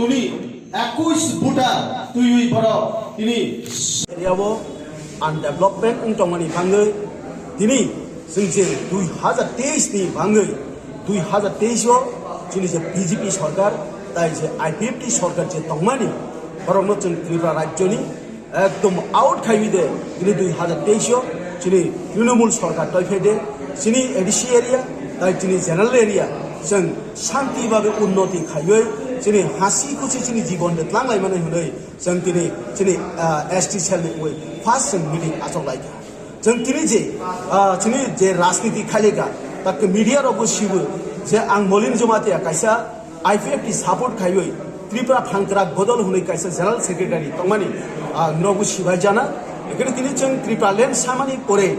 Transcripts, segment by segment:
তুমি 21 ভোটার তুই বড় তিনি এরিয়াবো আনডেভেলপমেন্ট উংটংমানি ভাঙ্গै दिनै जों जे 2023 नि भांगै 2023 आव जोंनि जे बीजेपी सरकार ताइ जे आईपीएफटी सरकार जे तंगमानि बरंनो जों त्रिपुरा राज्यनि एकदम आउट खाइबिदे दिनै 2023 आव जोंनि तृणमूल सरकार तयफैदे जोंनि एडिसि एरिया ताइ जोंनि जेनेरेल एरिया जों शान्ति भाबे उन्नति खाइयै जोंनि हासि खुसि जोंनि जीवन देतलांलायमानै हनै जों दिनै जोंनि एसटी सेलनि फार्स्ट जों मिटिं आचलायगा जों दिनै जे राजनीति खालेगा ताक मीडिया रबो सिबो जे आं मलिन जमातिया कायसा आईपीएफटी सपोर्ट खाइयै त्रिपुरा फांक्रा बदल हुनै कायसा जनरल सेक्रेटारि तंमानि नबो सिबाय जाना एखाने दिनै जों त्रिपुरालेण्ड सामानि परे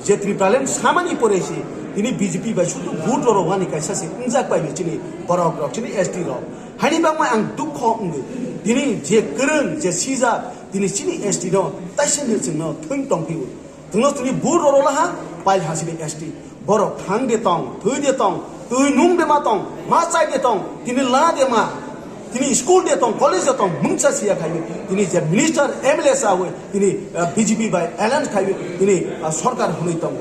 जे त्रिपुरालेण्ड सामानि परे सि दिनै बीजेपी बाय सुदु भोट रवानि कायसा से उंजाक बाय दिनै बरक रक दिनै एसटी रक हानि बांमा आं दुख उंगो दिनै जे गोरों जे सिजा दिनै सिनि एसटी नो ताइसेन जोंनो थों दंफियो जोंनो तुनि बुर रलाहा पाइल हासिनि एसटी बर थां दे तंग थुइ दे तंग तुइ नुं दे मा तंग मा चाइ दे तंग तिनि ला दे मा तिनि स्कुल दे तंग कलेज दे तंग मुंसा सिया खाइबे तिनि जे मिनिस्टर एमएलए सावे तिनि बीजेपी बाय एलायंस खाइबे तिनि सरकार हुनै तंग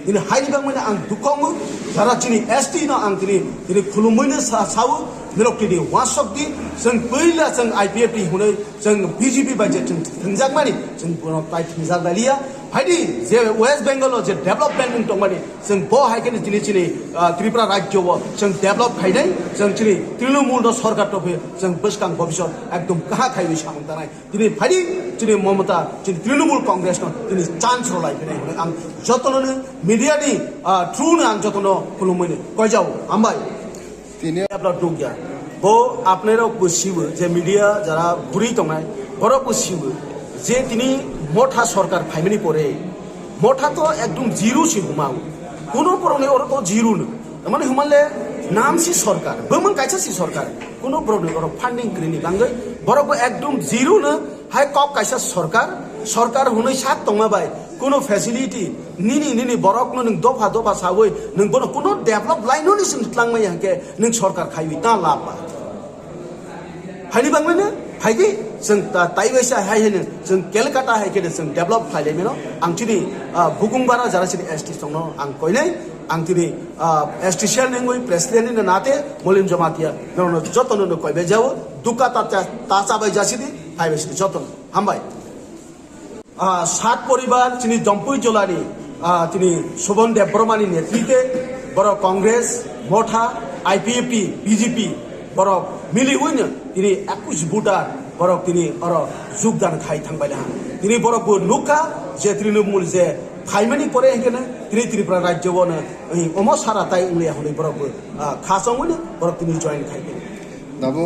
तिनि हाइनि बांमाने आं दुखंगु जारा तिनि एसटी नो आं तिनि खुलुमैनो सावो निरक्तिनि वासकदि जों बैला जों आईपीएफटी हुनै जों बीजेपी बाय जे थंजाकमानि जों बनो ताइ थंजाकलालिया हाइदि जे वेस्ट बेंगल जे डेभलपमेन्ट दंमानि जों ब हाइकेनि दिनै त्रिपुरा राज्यआव जों डेभलप खाइनाय जों दिनै तृणमूल सरकार तफे जों बसकां भबिष्यत एकदम काहा खाइबे सामंतानाय दिनै फाइदि दिनै ममता दिनै तृणमूल कांग्रेस नो दिनै चान्स रलायफैनाय आं जतननो मीडियानि थ्रुनो आं जतनो खुलुमैनो गयजाव आमबाय তিনি আপনার দুগিয়া বো আপনারাও বুঝিবো যে মিডিয়া যারা ঘুরি দंनाय বড় বুঝিবো যে তিনি মঠা সরকার ফাইমানি পরে মঠা তো একদম জিরো সি হুমাও কোনো প্রবলেম ওর তো জিরো ন মানে হুমালে নাম সি সরকার বমন কাইছা সি সরকার কোনো প্রবলেম ওর ফান্ডিং করিনি বাঙ্গै বড় একদম জিরো ন হাই কপ কাইছা সরকার সরকার হুनै সাত দंमाबाय কোনো ফ্যাসিলিটি নিনি বরকनो नों दफा दफा सावै नों बनो कोनो डेभलप लाइनो निसिम tlangमै हांके नों सरकार खाइबि ता लाबा हाइनि बांमैनो हाइदि जों ताइबैसा हाइनो जों केलकाता हाइके जों डेभलप खाइलायमेनो आं तिनि बुगुंबारा जारासिनि एसटी संनो आं कइनाय आं तिनि एसटी सेल नंगै प्रेसिडेन्ट नि नाते मलिन जमातिया ननो जतनो कइबे जावो दुका ताचाबाय जासिदि हाइबेसिनि जतन हामबाय सात परिवार तिनी दम्पुई जलानी तिनी शोभन देवबर्मानी नेतृत्वे बर कांग्रेस मठा आईपीएफटी बीजेपी बर मिली हुइन तिनी 21 भोटार बर तिनी अर योगदान खाइ थांबायला तिनी बरबो नुखा जे तृणमूल जे फाइमानि परे हेकेने तिनी त्रिपुरा राज्यवनो अमसारा ताइ उलिया हुनै बरबो खासंगुनो बर तिनी जॉइन खाइबे नाबो